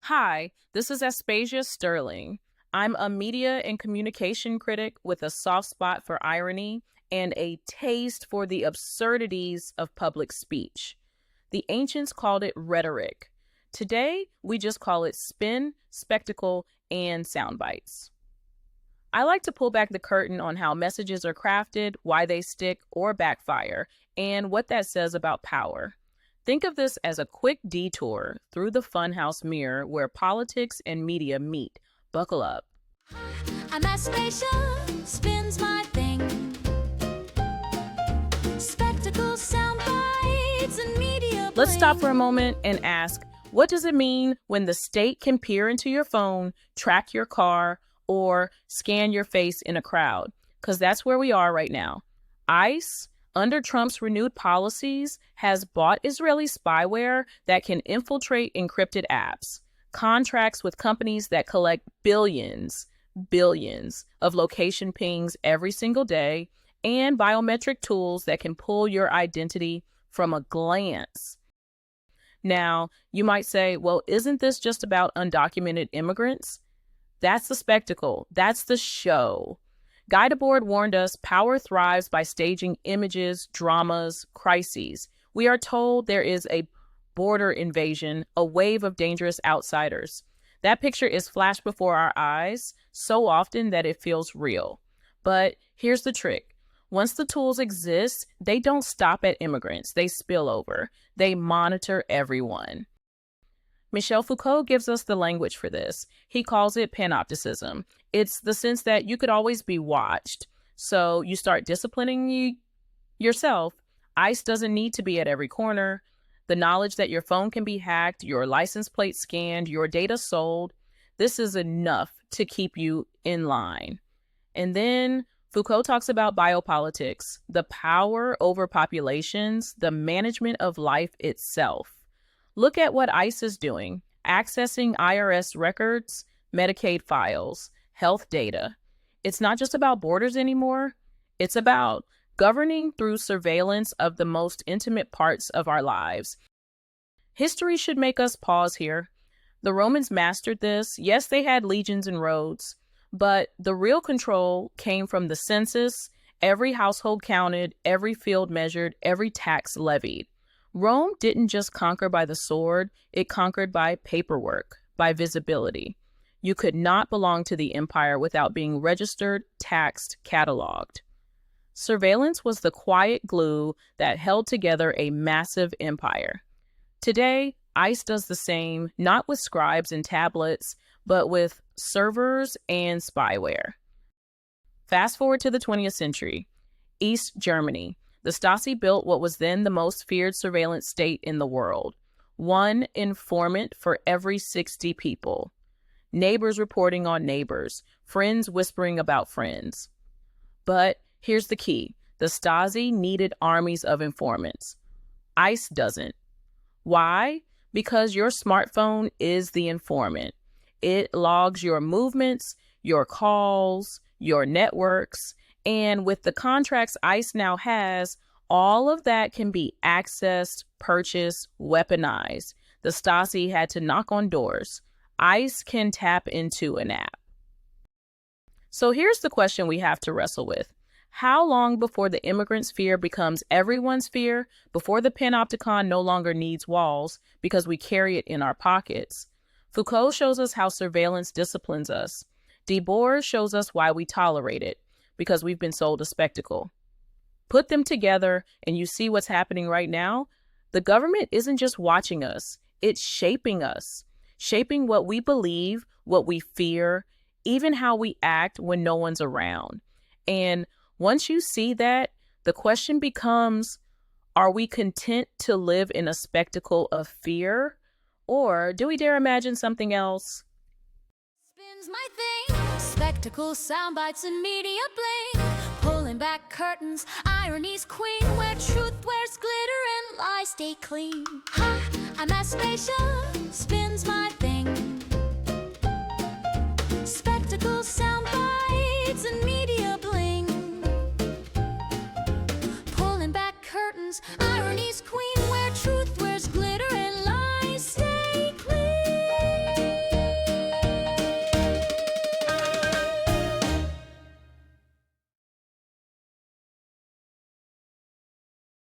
Hi, this is Aspasia Sterling. I'm a media and communication critic with a soft spot for irony and a taste for the absurdities of public speech. The ancients called it rhetoric. Today, we just call it spin, spectacle, and sound bites. I like to pull back the curtain on how messages are crafted, why they stick or backfire, and what that says about power. Think of this as a quick detour through the funhouse mirror where politics and media meet. Buckle up. I'm Aspasia, spins my thing. Spectacles, sound bites, and media. Let's stop for a moment and ask, what does it mean when the state can peer into your phone, track your car, or scan your face in a crowd? Because that's where we are right now. ICE, under Trump's renewed policies, has bought Israeli spyware that can infiltrate encrypted apps, contracts with companies that collect billions of location pings every single day, and biometric tools that can pull your identity from a glance. Now, you might say, well, isn't this just about undocumented immigrants? That's the spectacle. That's the show. Debord warned us power thrives by staging images, dramas, crises. We are told there is a border invasion, a wave of dangerous outsiders. That picture is flashed before our eyes so often that it feels real. But here's the trick. Once the tools exist, they don't stop at immigrants. They spill over. They monitor everyone. Michel Foucault gives us the language for this. He calls it panopticism. It's the sense that you could always be watched. So you start disciplining yourself. ICE doesn't need to be at every corner. The knowledge that your phone can be hacked, your license plate scanned, your data sold, this is enough to keep you in line. And then Foucault talks about biopolitics, the power over populations, the management of life itself. Look at what ICE is doing, accessing IRS records, Medicaid files, health data. It's not just about borders anymore. It's about governing through surveillance of the most intimate parts of our lives. History should make us pause here. The Romans mastered this. Yes, they had legions and roads, but the real control came from the census, every household counted, every field measured, every tax levied. Rome didn't just conquer by the sword, it conquered by paperwork, by visibility. You could not belong to the empire without being registered, taxed, cataloged. Surveillance was the quiet glue that held together a massive empire. Today, ICE does the same, not with scribes and tablets, but with servers and spyware. Fast forward to the 20th century, East Germany. The Stasi built what was then the most feared surveillance state in the world. One informant for every 60 people. Neighbors reporting on neighbors. Friends whispering about friends. But here's the key. The Stasi needed armies of informants. ICE doesn't. Why? Because your smartphone is the informant. It logs your movements, your calls, your networks, and with the contracts ICE now has, all of that can be accessed, purchased, weaponized. The Stasi had to knock on doors. ICE can tap into an app. So here's the question we have to wrestle with. How long before the immigrant's fear becomes everyone's fear, before the Panopticon no longer needs walls because we carry it in our pockets? Foucault shows us how surveillance disciplines us. Debord shows us why we tolerate it, because we've been sold a spectacle. Put them together and you see what's happening right now. The government isn't just watching us, it's shaping us, shaping what we believe, what we fear, even how we act when no one's around. And once you see that, the question becomes, are we content to live in a spectacle of fear? Or do we dare imagine something else? Spins my thing. Spectacles, sound bites, and media bling. Pulling back curtains, irony's queen. Where truth wears glitter and lies stay clean. Ha, I'm Aspasia, spins my